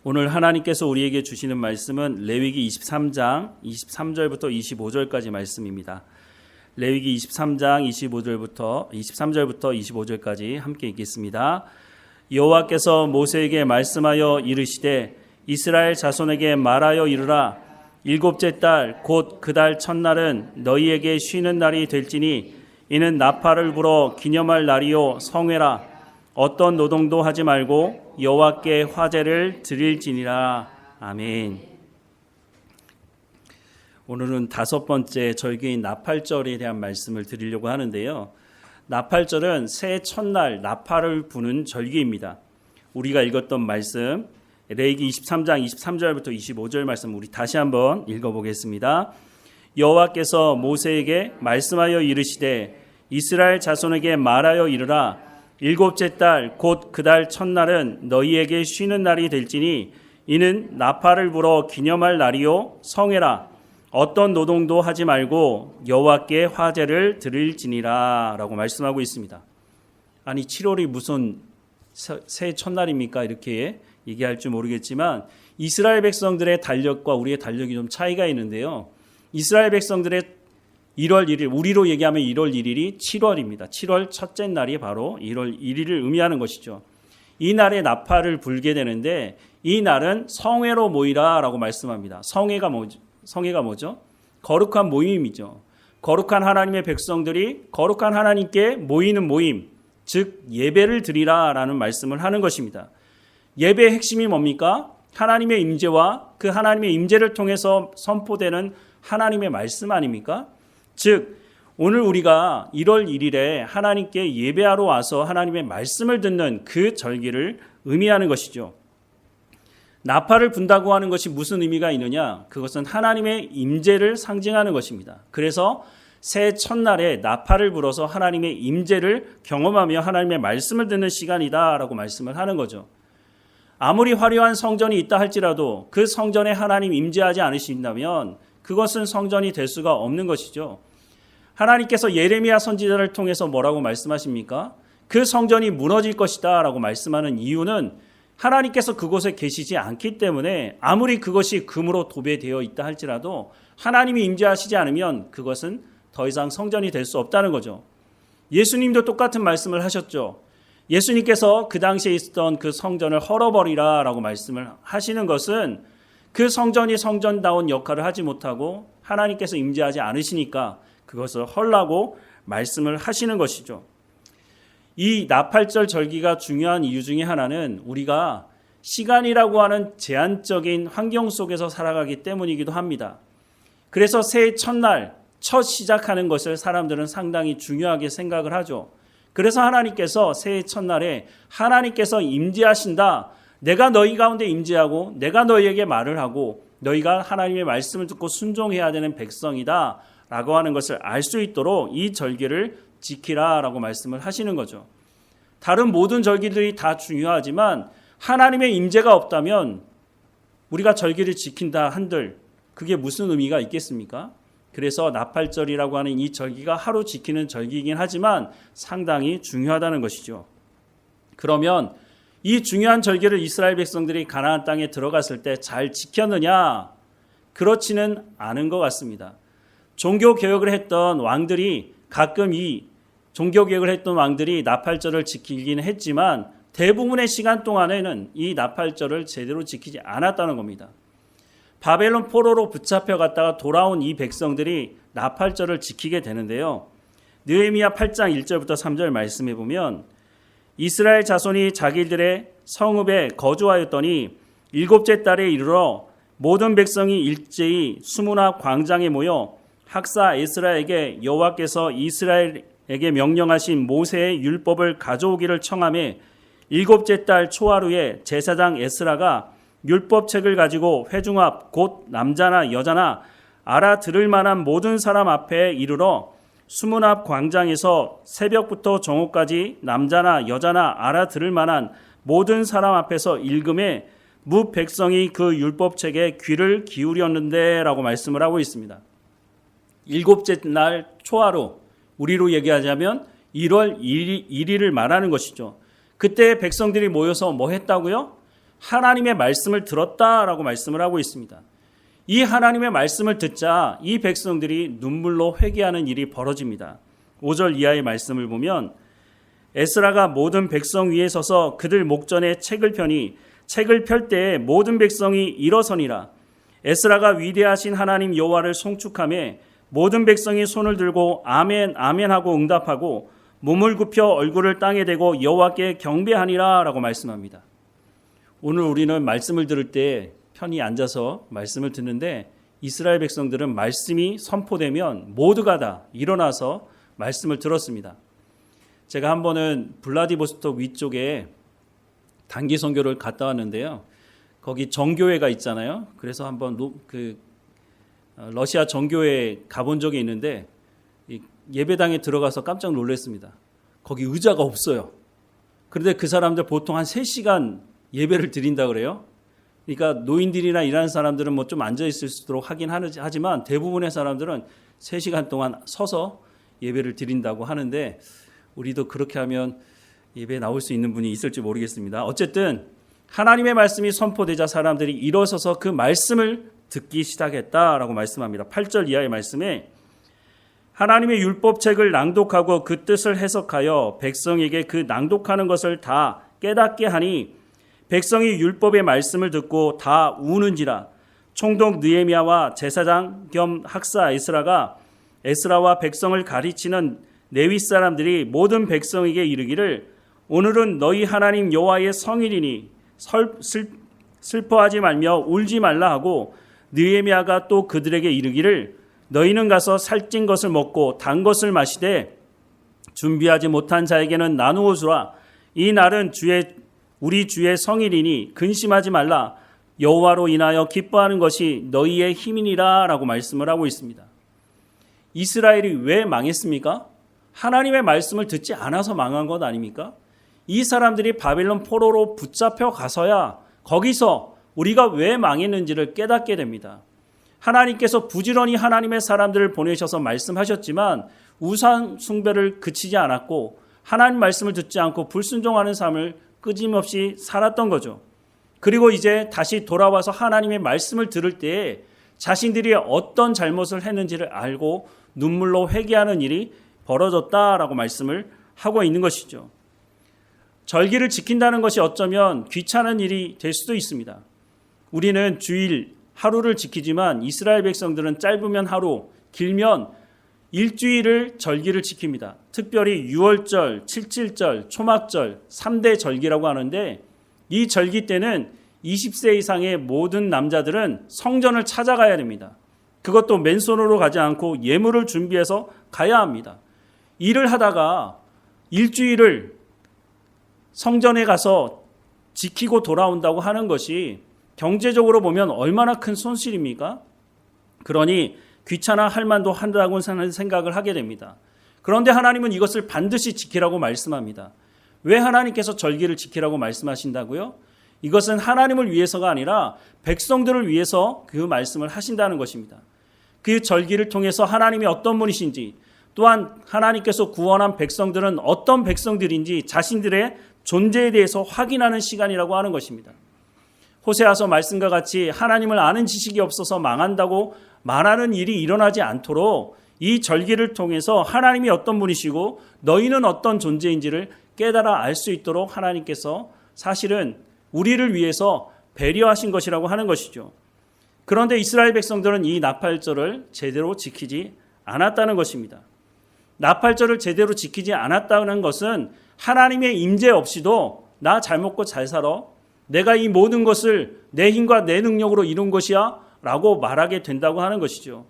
오늘 하나님께서 우리에게 주시는 말씀은 레위기 23장 23절부터 25절까지 말씀입니다. 레위기 23장 23절부터 25절까지 함께 읽겠습니다. 여호와께서 모세에게 말씀하여 이르시되 이스라엘 자손에게 말하여 이르라. 일곱째 달 곧 그 달 첫날은 너희에게 쉬는 날이 될지니 이는 나팔을 불어 기념할 날이요 성회라. 어떤 노동도 하지 말고 여호와께 화제를 드릴지니라. 아멘. 오늘은 5번째 절기인 나팔절에 대한 말씀을 드리려고 하는데요. 나팔절은 새해 첫날 나팔을 부는 절기입니다. 우리가 읽었던 말씀 레위기 23장 23절부터 25절 말씀 우리 다시 한번 읽어보겠습니다. 여호와께서 모세에게 말씀하여 이르시되 이스라엘 자손에게 말하여 이르라. 일곱째 달 곧 그 달 첫날은 너희에게 쉬는 날이 될지니 이는 나팔을 불어 기념할 날이요 성회라. 어떤 노동도 하지 말고 여호와께 화제를 드릴지니라 라고 말씀하고 있습니다. 아니 7월이 무슨 새해 첫날입니까? 이렇게 얘기할 줄 모르겠지만 이스라엘 백성들의 달력과 우리의 달력이 좀 차이가 있는데요. 이스라엘 백성들의 1월 1일, 우리로 얘기하면 1월 1일이 7월입니다. 7월 첫째 날이 바로 1월 1일을 의미하는 것이죠. 이 날에 나팔을 불게 되는데 이 날은 성회로 모이라 라고 말씀합니다. 성회가 뭐죠? 거룩한 모임이죠. 거룩한 하나님의 백성들이 거룩한 하나님께 모이는 모임, 즉 예배를 드리라 라는 말씀을 하는 것입니다. 예배의 핵심이 뭡니까? 하나님의 임재와 그 하나님의 임재를 통해서 선포되는 하나님의 말씀 아닙니까? 즉 오늘 우리가 1월 1일에 하나님께 예배하러 와서 하나님의 말씀을 듣는 그 절기를 의미하는 것이죠. 나팔을 분다고 하는 것이 무슨 의미가 있느냐? 그것은 하나님의 임재를 상징하는 것입니다. 그래서 새해 첫날에 나팔을 불어서 하나님의 임재를 경험하며 하나님의 말씀을 듣는 시간이다라고 말씀을 하는 거죠. 아무리 화려한 성전이 있다 할지라도 그 성전에 하나님 임재하지 않으신다면 그것은 성전이 될 수가 없는 것이죠. 하나님께서 예레미야 선지자를 통해서 뭐라고 말씀하십니까? 그 성전이 무너질 것이다 라고 말씀하는 이유는 하나님께서 그곳에 계시지 않기 때문에 아무리 그것이 금으로 도배되어 있다 할지라도 하나님이 임재하시지 않으면 그것은 더 이상 성전이 될 수 없다는 거죠. 예수님도 똑같은 말씀을 하셨죠. 예수님께서 그 당시에 있었던 그 성전을 헐어버리라 라고 말씀을 하시는 것은 그 성전이 성전다운 역할을 하지 못하고 하나님께서 임재하지 않으시니까 그것을 헐라고 말씀을 하시는 것이죠. 이 나팔절 절기가 중요한 이유 중에 하나는 우리가 시간이라고 하는 제한적인 환경 속에서 살아가기 때문이기도 합니다. 그래서 새해 첫날, 첫 시작하는 것을 사람들은 상당히 중요하게 생각을 하죠. 그래서 하나님께서 새해 첫날에 하나님께서 임재하신다. 내가 너희 가운데 임재하고 내가 너희에게 말을 하고 너희가 하나님의 말씀을 듣고 순종해야 되는 백성이다 라고 하는 것을 알 수 있도록 이 절기를 지키라 라고 말씀을 하시는 거죠. 다른 모든 절기들이 다 중요하지만 하나님의 임재가 없다면 우리가 절기를 지킨다 한들 그게 무슨 의미가 있겠습니까? 그래서 나팔절이라고 하는 이 절기가 하루 지키는 절기이긴 하지만 상당히 중요하다는 것이죠. 그러면 이 중요한 절기를 이스라엘 백성들이 가나안 땅에 들어갔을 때 잘 지켰느냐? 그렇지는 않은 것 같습니다. 종교개혁을 했던 왕들이 가끔 나팔절을 지키긴 했지만 대부분의 시간 동안에는 이 나팔절을 제대로 지키지 않았다는 겁니다. 바벨론 포로로 붙잡혀갔다가 돌아온 이 백성들이 나팔절을 지키게 되는데요. 느헤미야 8장 1절부터 3절 말씀해 보면 이스라엘 자손이 자기들의 성읍에 거주하였더니 일곱째 달에 이르러 모든 백성이 일제히 수문앞 광장에 모여 학사 에스라에게 여호와께서 이스라엘에게 명령하신 모세의 율법을 가져오기를 청하매 일곱째 달 초하루에 제사장 에스라가 율법책을 가지고 회중 앞 곧 남자나 여자나 알아들을 만한 모든 사람 앞에 이르러 수문 앞 광장에서 새벽부터 정오까지 남자나 여자나 알아들을 만한 모든 사람 앞에서 읽음에 무 백성이 그 율법책에 귀를 기울였는데 라고 말씀을 하고 있습니다. 일곱째 날 초하루, 우리로 얘기하자면 1월 1일을 말하는 것이죠. 그때 백성들이 모여서 뭐 했다고요? 하나님의 말씀을 들었다라고 말씀을 하고 있습니다. 이 하나님의 말씀을 듣자 이 백성들이 눈물로 회개하는 일이 벌어집니다. 5절 이하의 말씀을 보면 에스라가 모든 백성 위에 서서 그들 목전에 책을 펴니 책을 펼 때에 모든 백성이 일어서니라. 에스라가 위대하신 하나님 여호와를 송축하며 모든 백성이 손을 들고 아멘 아멘 하고 응답하고 몸을 굽혀 얼굴을 땅에 대고 여호와께 경배하니라 라고 말씀합니다. 오늘 우리는 말씀을 들을 때 편히 앉아서 말씀을 듣는데 이스라엘 백성들은 말씀이 선포되면 모두가 다 일어나서 말씀을 들었습니다. 제가 한 번은 블라디보스톡 위쪽에 단기 선교를 갔다 왔는데요. 거기 정교회가 있잖아요. 그래서 한번 러시아 정교회에 가본 적이 있는데 예배당에 들어가서 깜짝 놀랐습니다. 거기 의자가 없어요. 그런데 그 사람들 보통 한 3시간 예배를 드린다 그래요. 그러니까 노인들이나 일하는 사람들은 뭐 좀 앉아 있을 수 있도록 하긴 하지만 대부분의 사람들은 3시간 동안 서서 예배를 드린다고 하는데 우리도 그렇게 하면 예배에 나올 수 있는 분이 있을지 모르겠습니다. 어쨌든 하나님의 말씀이 선포되자 사람들이 일어서서 그 말씀을 듣기 시작했다라고 말씀합니다. 8절 이하의 말씀에 하나님의 율법책을 낭독하고 그 뜻을 해석하여 백성에게 그 낭독하는 것을 다 깨닫게 하니 백성이 율법의 말씀을 듣고 다 우는지라. 총독 느헤미야와 제사장 겸 학사 에스라와 백성을 가르치는 레위 사람들이 모든 백성에게 이르기를 오늘은 너희 하나님 여호와의 성일이니 슬퍼하지 말며 울지 말라 하고 느헤미야가 또 그들에게 이르기를 너희는 가서 살찐 것을 먹고 단 것을 마시되 준비하지 못한 자에게는 나누어 주라. 이 날은 우리 주의 성일이니 근심하지 말라. 여호와로 인하여 기뻐하는 것이 너희의 힘이니라 라고 말씀을 하고 있습니다. 이스라엘이 왜 망했습니까? 하나님의 말씀을 듣지 않아서 망한 것 아닙니까? 이 사람들이 바벨론 포로로 붙잡혀 가서야 거기서 우리가 왜 망했는지를 깨닫게 됩니다. 하나님께서 부지런히 하나님의 사람들을 보내셔서 말씀하셨지만 우상 숭배를 그치지 않았고 하나님 말씀을 듣지 않고 불순종하는 삶을 끊임없이 살았던 거죠. 그리고 이제 다시 돌아와서 하나님의 말씀을 들을 때에 자신들이 어떤 잘못을 했는지를 알고 눈물로 회개하는 일이 벌어졌다라고 말씀을 하고 있는 것이죠. 절기를 지킨다는 것이 어쩌면 귀찮은 일이 될 수도 있습니다. 우리는 주일 하루를 지키지만 이스라엘 백성들은 짧으면 하루, 길면 일주일을 절기를 지킵니다. 특별히 유월절, 칠칠절, 초막절 3대 절기라고 하는데 이 절기 때는 20세 이상의 모든 남자들은 성전을 찾아가야 됩니다. 그것도 맨손으로 가지 않고 예물을 준비해서 가야 합니다. 일을 하다가 일주일을 성전에 가서 지키고 돌아온다고 하는 것이 경제적으로 보면 얼마나 큰 손실입니까? 그러니 귀찮아 할 만도 한다고 생각을 하게 됩니다. 그런데 하나님은 이것을 반드시 지키라고 말씀합니다. 왜 하나님께서 절기를 지키라고 말씀하신다고요? 이것은 하나님을 위해서가 아니라 백성들을 위해서 그 말씀을 하신다는 것입니다. 그 절기를 통해서 하나님이 어떤 분이신지 또한 하나님께서 구원한 백성들은 어떤 백성들인지 자신들의 존재에 대해서 확인하는 시간이라고 하는 것입니다. 호세아서 말씀과 같이 하나님을 아는 지식이 없어서 망한다고 말하는 일이 일어나지 않도록 이 절기를 통해서 하나님이 어떤 분이시고 너희는 어떤 존재인지를 깨달아 알 수 있도록 하나님께서 사실은 우리를 위해서 배려하신 것이라고 하는 것이죠. 그런데 이스라엘 백성들은 이 나팔절을 제대로 지키지 않았다는 것입니다. 나팔절을 제대로 지키지 않았다는 것은 하나님의 임재 없이도 나 잘 먹고 잘 살아. 내가 이 모든 것을 내 힘과 내 능력으로 이룬 것이야 라고 말하게 된다고 하는 것이죠.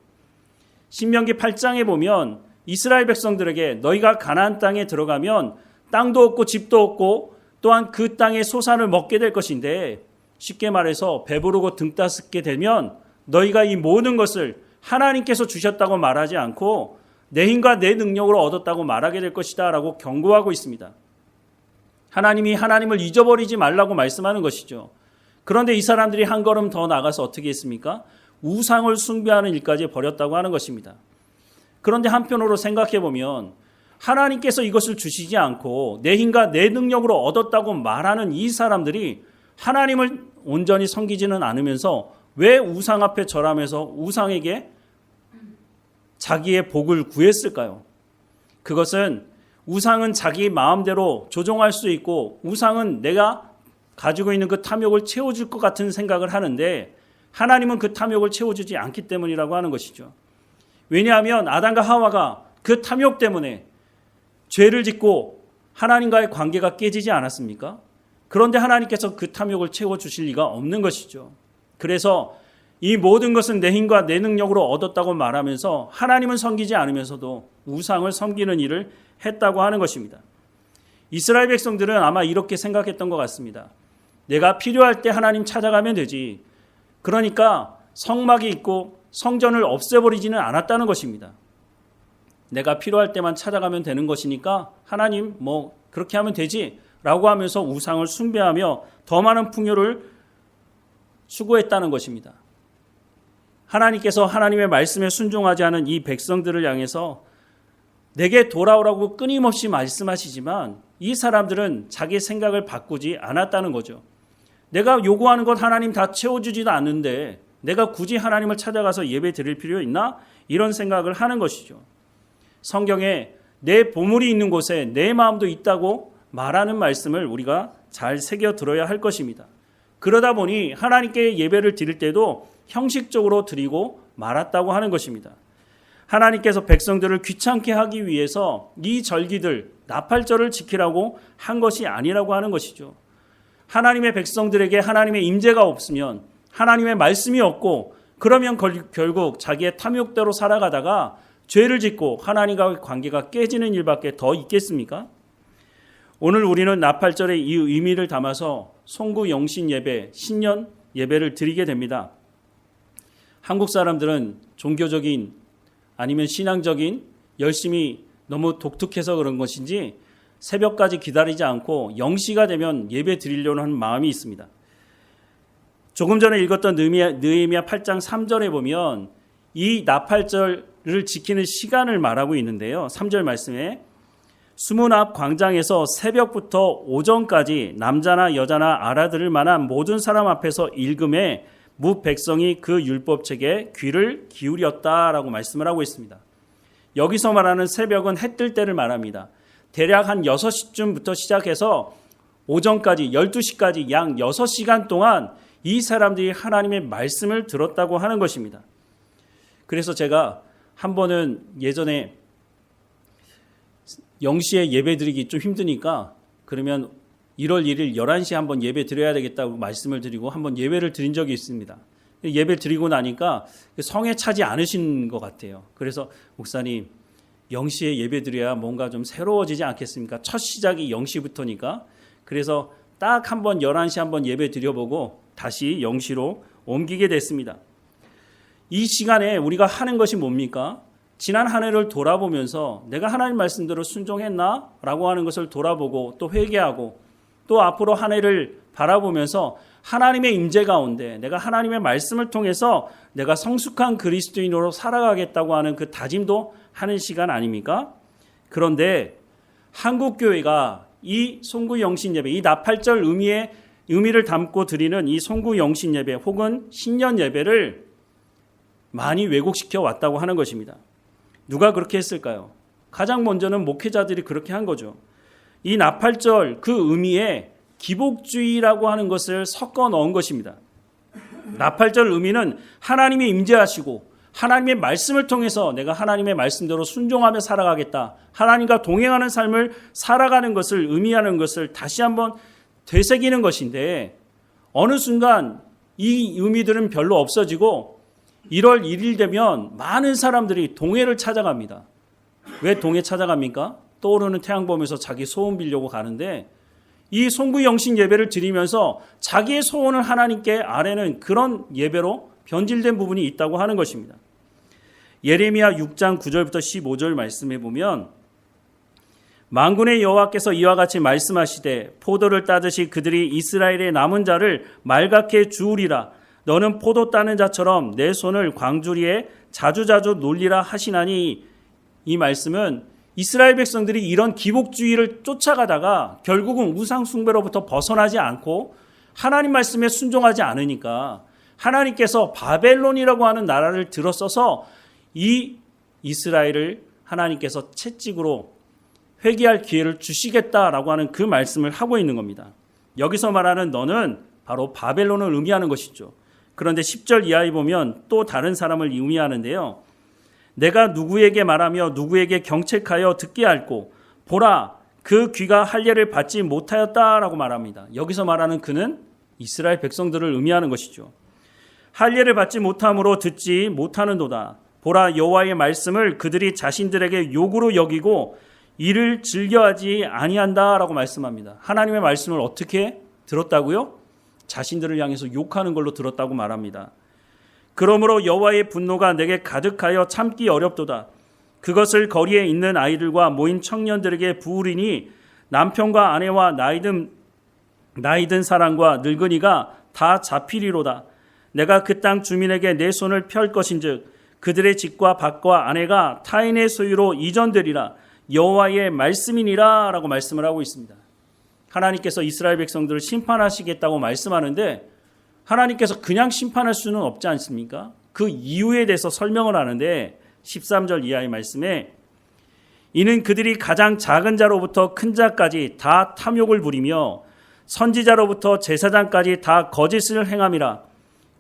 신명기 8장에 보면 이스라엘 백성들에게 너희가 가나안 땅에 들어가면 땅도 없고 집도 없고 또한 그 땅의 소산을 먹게 될 것인데 쉽게 말해서 배부르고 등 따숩게 되면 너희가 이 모든 것을 하나님께서 주셨다고 말하지 않고 내 힘과 내 능력으로 얻었다고 말하게 될 것이다 라고 경고하고 있습니다. 하나님이 하나님을 잊어버리지 말라고 말씀하는 것이죠. 그런데 이 사람들이 한 걸음 더 나가서 어떻게 했습니까? 우상을 숭배하는 일까지 벌였다고 하는 것입니다. 그런데 한편으로 생각해 보면 하나님께서 이것을 주시지 않고 내 힘과 내 능력으로 얻었다고 말하는 이 사람들이 하나님을 온전히 섬기지는 않으면서 왜 우상 앞에 절하면서 우상에게 자기의 복을 구했을까요? 그것은 우상은 자기 마음대로 조종할 수 있고 우상은 내가 가지고 있는 그 탐욕을 채워줄 것 같은 생각을 하는데 하나님은 그 탐욕을 채워주지 않기 때문이라고 하는 것이죠. 왜냐하면 아담과 하와가 그 탐욕 때문에 죄를 짓고 하나님과의 관계가 깨지지 않았습니까? 그런데 하나님께서 그 탐욕을 채워주실 리가 없는 것이죠. 그래서 이 모든 것은 내 힘과 내 능력으로 얻었다고 말하면서 하나님은 섬기지 않으면서도 우상을 섬기는 일을 했다고 하는 것입니다. 이스라엘 백성들은 아마 이렇게 생각했던 것 같습니다. 내가 필요할 때 하나님 찾아가면 되지. 그러니까 성막이 있고 성전을 없애버리지는 않았다는 것입니다. 내가 필요할 때만 찾아가면 되는 것이니까 하나님 그렇게 하면 되지 라고 하면서 우상을 숭배하며 더 많은 풍요를 추구했다는 것입니다. 하나님께서 하나님의 말씀에 순종하지 않은 이 백성들을 향해서 내게 돌아오라고 끊임없이 말씀하시지만 이 사람들은 자기 생각을 바꾸지 않았다는 거죠. 내가 요구하는 것 하나님 다 채워주지도 않는데 내가 굳이 하나님을 찾아가서 예배 드릴 필요 있나? 이런 생각을 하는 것이죠. 성경에 내 보물이 있는 곳에 내 마음도 있다고 말하는 말씀을 우리가 잘 새겨 들어야 할 것입니다. 그러다 보니 하나님께 예배를 드릴 때도 형식적으로 드리고 말았다고 하는 것입니다. 하나님께서 백성들을 귀찮게 하기 위해서 이 절기들, 나팔절을 지키라고 한 것이 아니라고 하는 것이죠. 하나님의 백성들에게 하나님의 임재가 없으면 하나님의 말씀이 없고 그러면 결국 자기의 탐욕대로 살아가다가 죄를 짓고 하나님과의 관계가 깨지는 일밖에 더 있겠습니까? 오늘 우리는 나팔절의 이 의미를 담아서 송구 영신 예배, 신년 예배를 드리게 됩니다. 한국 사람들은 종교적인 아니면 신앙적인 열심이 너무 독특해서 그런 것인지 새벽까지 기다리지 않고 0시가 되면 예배 드리려는 하는 마음이 있습니다. 조금 전에 읽었던 느헤미야 8장 3절에 보면 이 나팔절을 지키는 시간을 말하고 있는데요. 3절 말씀에 수문 앞 광장에서 새벽부터 오전까지 남자나 여자나 알아들을 만한 모든 사람 앞에서 읽음에 무 백성이 그 율법책에 귀를 기울였다라고 말씀을 하고 있습니다. 여기서 말하는 새벽은 해 뜰 때를 말합니다. 대략 한 6시쯤부터 시작해서 오전까지 12시까지 약 6시간 동안 이 사람들이 하나님의 말씀을 들었다고 하는 것입니다. 그래서 제가 한 번은 예전에 0시에 예배 드리기 좀 힘드니까 그러면 1월 1일 11시에 한번 예배 드려야 되겠다고 말씀을 드리고 한번 예배를 드린 적이 있습니다. 예배 드리고 나니까 성에 차지 않으신 것 같아요. 그래서 목사님 0시에 예배 드려야 뭔가 좀 새로워지지 않겠습니까? 첫 시작이 0시부터니까. 그래서 딱 한번 11시 한번 예배 드려보고 다시 0시로 옮기게 됐습니다. 이 시간에 우리가 하는 것이 뭡니까? 지난 한 해를 돌아보면서 내가 하나님 말씀대로 순종했나? 라고 하는 것을 돌아보고 또 회개하고 또 앞으로 한 해를 바라보면서 하나님의 임재 가운데 내가 하나님의 말씀을 통해서 내가 성숙한 그리스도인으로 살아가겠다고 하는 그 다짐도 하는 시간 아닙니까? 그런데 한국교회가 이 송구영신예배, 이 나팔절 의미를 담고 드리는 이 송구영신예배 혹은 신년예배를 많이 왜곡시켜 왔다고 하는 것입니다. 누가 그렇게 했을까요? 가장 먼저는 목회자들이 그렇게 한 거죠. 이 나팔절 그 의미에 기복주의라고 하는 것을 섞어 넣은 것입니다. 나팔절 의미는 하나님이 임재하시고 하나님의 말씀을 통해서 내가 하나님의 말씀대로 순종하며 살아가겠다. 하나님과 동행하는 삶을 살아가는 것을 의미하는 것을 다시 한번 되새기는 것인데 어느 순간 이 의미들은 별로 없어지고 1월 1일 되면 많은 사람들이 동해를 찾아갑니다. 왜 동해 찾아갑니까? 떠오르는 태양 보면서 자기 소원 빌려고 가는데 이 송구영신 예배를 드리면서 자기의 소원을 하나님께 아뢰는 그런 예배로 변질된 부분이 있다고 하는 것입니다. 예레미야 6장 9절부터 15절 말씀해 보면 만군의 여호와께서 이와 같이 말씀하시되 포도를 따듯이 그들이 이스라엘의 남은 자를 말갛게 주우리라. 너는 포도 따는 자처럼 내 손을 광주리에 자주자주 놀리라 하시나니. 이 말씀은 이스라엘 백성들이 이런 기복주의를 쫓아가다가 결국은 우상 숭배로부터 벗어나지 않고 하나님 말씀에 순종하지 않으니까 하나님께서 바벨론이라고 하는 나라를 들어서서 이 이스라엘을 하나님께서 채찍으로 회개할 기회를 주시겠다라고 하는 그 말씀을 하고 있는 겁니다. 여기서 말하는 너는 바로 바벨론을 의미하는 것이죠. 그런데 10절 이하에 보면 또 다른 사람을 의미하는데요. 내가 누구에게 말하며 누구에게 경책하여 듣게 할꼬 보라 그 귀가 할례를 받지 못하였다라고 말합니다. 여기서 말하는 그는 이스라엘 백성들을 의미하는 것이죠. 할례를 받지 못함으로 듣지 못하는도다. 보라 여호와의 말씀을 그들이 자신들에게 욕으로 여기고 이를 즐겨하지 아니한다라고 말씀합니다. 하나님의 말씀을 어떻게 들었다고요? 자신들을 향해서 욕하는 걸로 들었다고 말합니다. 그러므로 여호와의 분노가 내게 가득하여 참기 어렵도다. 그것을 거리에 있는 아이들과 모인 청년들에게 부으리니 남편과 아내와 나이든 사람과 늙은이가 다 잡히리로다. 내가 그 땅 주민에게 내 손을 펼 것인즉 그들의 집과 밭과 아내가 타인의 소유로 이전되리라. 여호와의 말씀이니라 라고 말씀을 하고 있습니다. 하나님께서 이스라엘 백성들을 심판하시겠다고 말씀하는데 하나님께서 그냥 심판할 수는 없지 않습니까? 그 이유에 대해서 설명을 하는데 13절 이하의 말씀에 이는 그들이 가장 작은 자로부터 큰 자까지 다 탐욕을 부리며 선지자로부터 제사장까지 다 거짓을 행함이라.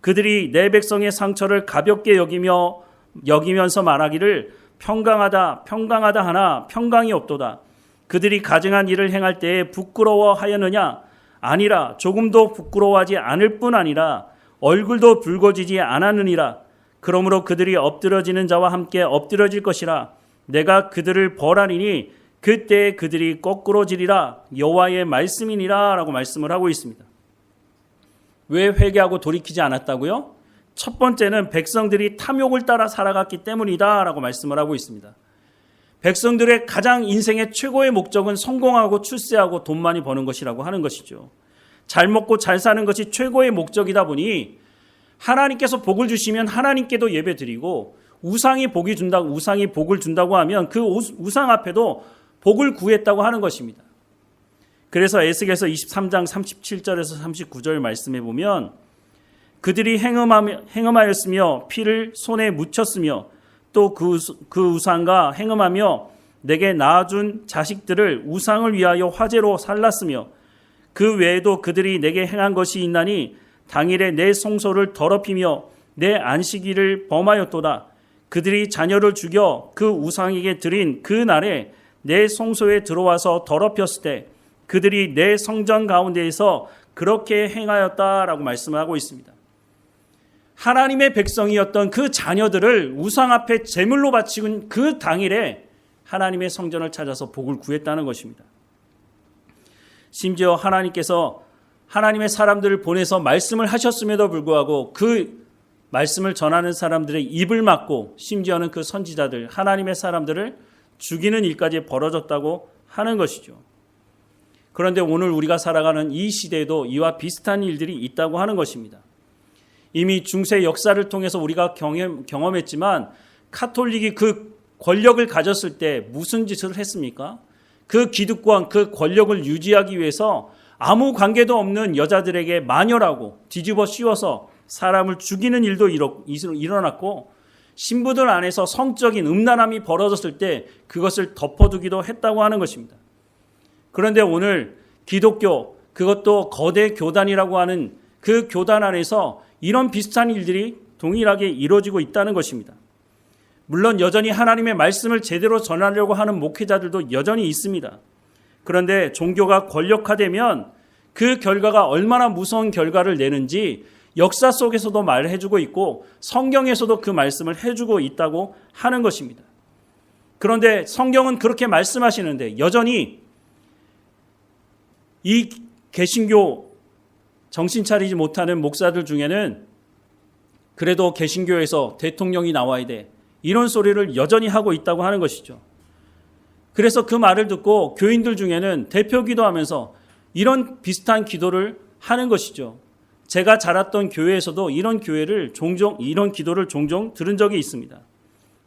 그들이 내 백성의 상처를 가볍게 여기면서 말하기를 평강하다 평강하다 하나 평강이 없도다. 그들이 가증한 일을 행할 때에 부끄러워하였느냐? 아니라 조금도 부끄러워하지 않을 뿐 아니라 얼굴도 붉어지지 않았느니라. 그러므로 그들이 엎드러지는 자와 함께 엎드러질 것이라. 내가 그들을 벌하리니 그때 그들이 거꾸러지리라. 여호와의 말씀이니라 라고 말씀을 하고 있습니다. 왜 회개하고 돌이키지 않았다고요? 첫 번째는 백성들이 탐욕을 따라 살아갔기 때문이다 라고 말씀을 하고 있습니다. 백성들의 가장 인생의 최고의 목적은 성공하고 출세하고 돈 많이 버는 것이라고 하는 것이죠. 잘 먹고 잘 사는 것이 최고의 목적이다 보니 하나님께서 복을 주시면 하나님께도 예배드리고 우상이 복을 준다고 하면 그 우상 앞에도 복을 구했다고 하는 것입니다. 그래서 에스겔서 23장 37절에서 39절 말씀에 보면 그들이 행음하였으며 피를 손에 묻혔으며 또 그 우상과 행음하며 내게 낳아준 자식들을 우상을 위하여 화제로 살랐으며 그 외에도 그들이 내게 행한 것이 있나니 당일에 내 성소를 더럽히며 내 안식일을 범하였도다. 그들이 자녀를 죽여 그 우상에게 드린 그 날에 내 성소에 들어와서 더럽혔을 때 그들이 내 성전 가운데에서 그렇게 행하였다라고 말씀을 하고 있습니다. 하나님의 백성이었던 그 자녀들을 우상 앞에 제물로 바치는 그 당일에 하나님의 성전을 찾아서 복을 구했다는 것입니다. 심지어 하나님께서 하나님의 사람들을 보내서 말씀을 하셨음에도 불구하고 그 말씀을 전하는 사람들의 입을 막고 심지어는 그 선지자들, 하나님의 사람들을 죽이는 일까지 벌어졌다고 하는 것이죠. 그런데 오늘 우리가 살아가는 이 시대에도 이와 비슷한 일들이 있다고 하는 것입니다. 이미 중세 역사를 통해서 우리가 경험했지만 카톨릭이 그 권력을 가졌을 때 무슨 짓을 했습니까? 그 기득권, 그 권력을 유지하기 위해서 아무 관계도 없는 여자들에게 만열하고 뒤집어 씌워서 사람을 죽이는 일도 일어났고 신부들 안에서 성적인 음란함이 벌어졌을 때 그것을 덮어두기도 했다고 하는 것입니다. 그런데 오늘 기독교, 그것도 거대 교단이라고 하는 그 교단 안에서 이런 비슷한 일들이 동일하게 이루어지고 있다는 것입니다. 물론 여전히 하나님의 말씀을 제대로 전하려고 하는 목회자들도 여전히 있습니다. 그런데 종교가 권력화되면 그 결과가 얼마나 무서운 결과를 내는지 역사 속에서도 말해주고 있고 성경에서도 그 말씀을 해주고 있다고 하는 것입니다. 그런데 성경은 그렇게 말씀하시는데 여전히 이 개신교 정신 차리지 못하는 목사들 중에는 그래도 개신교에서 대통령이 나와야 돼. 이런 소리를 여전히 하고 있다고 하는 것이죠. 그래서 그 말을 듣고 교인들 중에는 대표 기도하면서 이런 비슷한 기도를 하는 것이죠. 제가 자랐던 교회에서도 이런 기도를 종종 들은 적이 있습니다.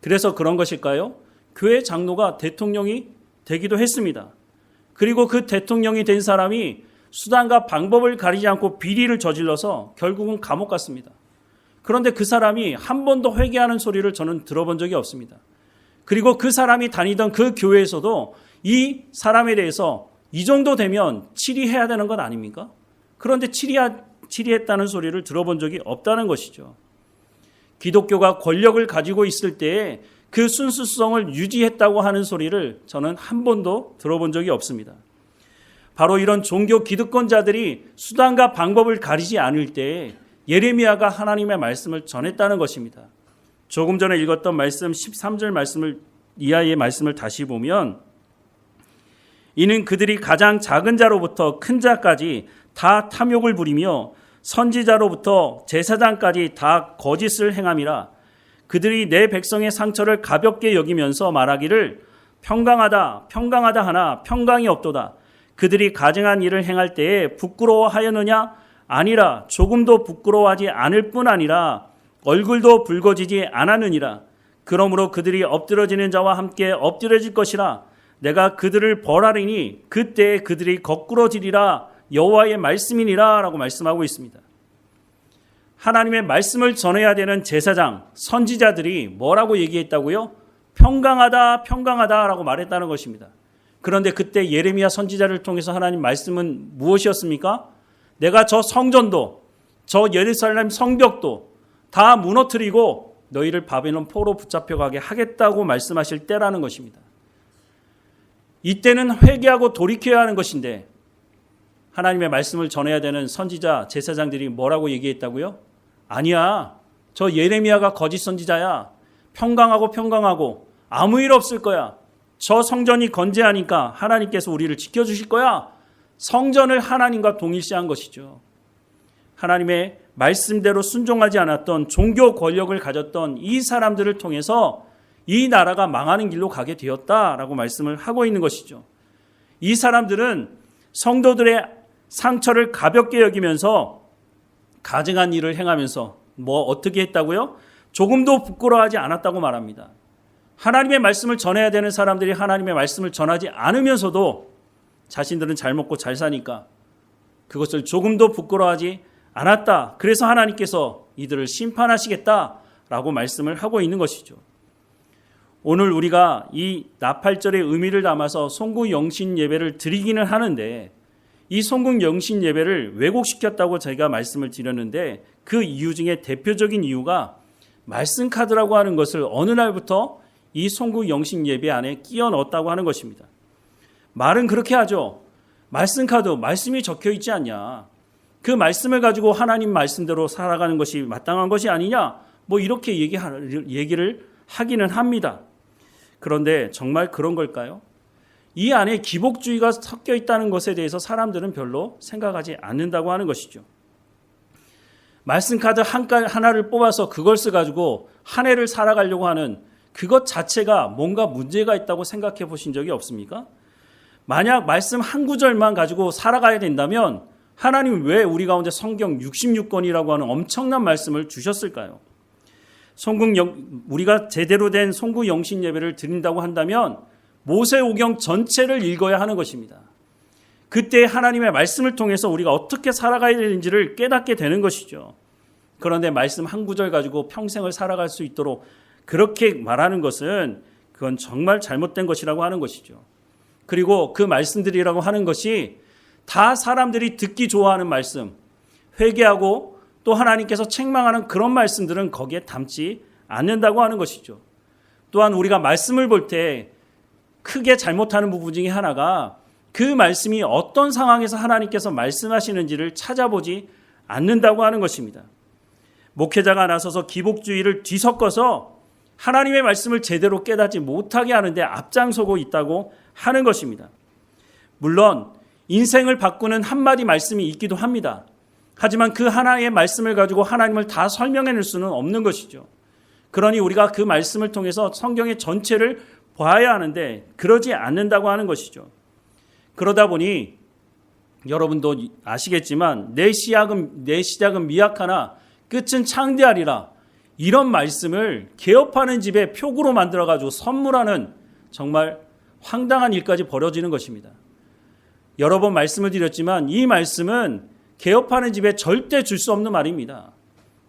그래서 그런 것일까요? 교회 장로가 대통령이 되기도 했습니다. 그리고 그 대통령이 된 사람이 수단과 방법을 가리지 않고 비리를 저질러서 결국은 감옥 갔습니다. 그런데 그 사람이 한 번도 회개하는 소리를 저는 들어본 적이 없습니다. 그리고 그 사람이 다니던 그 교회에서도 이 사람에 대해서 이 정도 되면 치리해야 되는 것 아닙니까? 그런데 치리했다는 소리를 들어본 적이 없다는 것이죠. 기독교가 권력을 가지고 있을 때에 그 순수성을 유지했다고 하는 소리를 저는 한 번도 들어본 적이 없습니다. 바로 이런 종교 기득권자들이 수단과 방법을 가리지 않을 때에 예레미야가 하나님의 말씀을 전했다는 것입니다. 조금 전에 읽었던 말씀 13절 말씀을 이하의 말씀을 다시 보면 이는 그들이 가장 작은 자로부터 큰 자까지 다 탐욕을 부리며 선지자로부터 제사장까지 다 거짓을 행함이라. 그들이 내 백성의 상처를 가볍게 여기면서 말하기를 평강하다 평강하다 하나 평강이 없도다. 그들이 가증한 일을 행할 때에 부끄러워하였느냐? 아니라 조금도 부끄러워하지 않을 뿐 아니라 얼굴도 붉어지지 않았느니라. 그러므로 그들이 엎드러지는 자와 함께 엎드려질 것이라. 내가 그들을 벌하리니 그때 그들이 거꾸러지리라. 여호와의 말씀이니라 라고 말씀하고 있습니다. 하나님의 말씀을 전해야 되는 제사장, 선지자들이 뭐라고 얘기했다고요? 평강하다 평강하다 라고 말했다는 것입니다. 그런데 그때 예레미야 선지자를 통해서 하나님 말씀은 무엇이었습니까? 내가 저 성전도 저 예루살렘 성벽도 다 무너뜨리고 너희를 바벨론 포로 붙잡혀가게 하겠다고 말씀하실 때라는 것입니다. 이때는 회개하고 돌이켜야 하는 것인데 하나님의 말씀을 전해야 되는 선지자, 제사장들이 뭐라고 얘기했다고요? 아니야, 저 예레미야가 거짓 선지자야. 평강하고 평강하고 아무 일 없을 거야. 저 성전이 건재하니까 하나님께서 우리를 지켜주실 거야. 성전을 하나님과 동일시한 것이죠. 하나님의 말씀대로 순종하지 않았던 종교 권력을 가졌던 이 사람들을 통해서 이 나라가 망하는 길로 가게 되었다라고 말씀을 하고 있는 것이죠. 이 사람들은 성도들의 상처를 가볍게 여기면서 가증한 일을 행하면서 어떻게 했다고요? 조금도 부끄러워하지 않았다고 말합니다. 하나님의 말씀을 전해야 되는 사람들이 하나님의 말씀을 전하지 않으면서도 자신들은 잘 먹고 잘 사니까 그것을 조금도 부끄러워하지 않았다. 그래서 하나님께서 이들을 심판하시겠다라고 말씀을 하고 있는 것이죠. 오늘 우리가 이 나팔절의 의미를 담아서 송구 영신 예배를 드리기는 하는데 이 송구 영신 예배를 왜곡시켰다고 제가 말씀을 드렸는데 그 이유 중에 대표적인 이유가 말씀 카드라고 하는 것을 어느 날부터 이 송구 영신 예배 안에 끼워 넣었다고 하는 것입니다. 말은 그렇게 하죠. 말씀 카드, 말씀이 적혀 있지 않냐. 그 말씀을 가지고 하나님 말씀대로 살아가는 것이 마땅한 것이 아니냐. 이렇게 얘기를 하기는 합니다. 그런데 정말 그런 걸까요? 이 안에 기복주의가 섞여 있다는 것에 대해서 사람들은 별로 생각하지 않는다고 하는 것이죠. 말씀 카드 하나를 뽑아서 그걸 써가지고 한 해를 살아가려고 하는 그것 자체가 뭔가 문제가 있다고 생각해 보신 적이 없습니까? 만약 말씀 한 구절만 가지고 살아가야 된다면 하나님 왜 우리 가운데 성경 66권이라고 하는 엄청난 말씀을 주셨을까요? 우리가 제대로 된 송구 영신 예배를 드린다고 한다면 모세오경 전체를 읽어야 하는 것입니다. 그때 하나님의 말씀을 통해서 우리가 어떻게 살아가야 되는지를 깨닫게 되는 것이죠. 그런데 말씀 한 구절 가지고 평생을 살아갈 수 있도록 그렇게 말하는 것은 그건 정말 잘못된 것이라고 하는 것이죠. 그리고 그 말씀들이라고 하는 것이 다 사람들이 듣기 좋아하는 말씀, 회개하고 또 하나님께서 책망하는 그런 말씀들은 거기에 담지 않는다고 하는 것이죠. 또한 우리가 말씀을 볼 때 크게 잘못하는 부분 중에 하나가 그 말씀이 어떤 상황에서 하나님께서 말씀하시는지를 찾아보지 않는다고 하는 것입니다. 목회자가 나서서 기복주의를 뒤섞어서 하나님의 말씀을 제대로 깨닫지 못하게 하는데 앞장서고 있다고 하는 것입니다. 물론 인생을 바꾸는 한마디 말씀이 있기도 합니다. 하지만 그 하나의 말씀을 가지고 하나님을 다 설명해낼 수는 없는 것이죠. 그러니 우리가 그 말씀을 통해서 성경의 전체를 봐야 하는데 그러지 않는다고 하는 것이죠. 그러다 보니 여러분도 아시겠지만 내 시작은 미약하나 끝은 창대하리라. 이런 말씀을 개업하는 집에 표구로 만들어가지고 선물하는 정말 황당한 일까지 벌어지는 것입니다. 여러 번 말씀을 드렸지만 이 말씀은 개업하는 집에 절대 줄 수 없는 말입니다.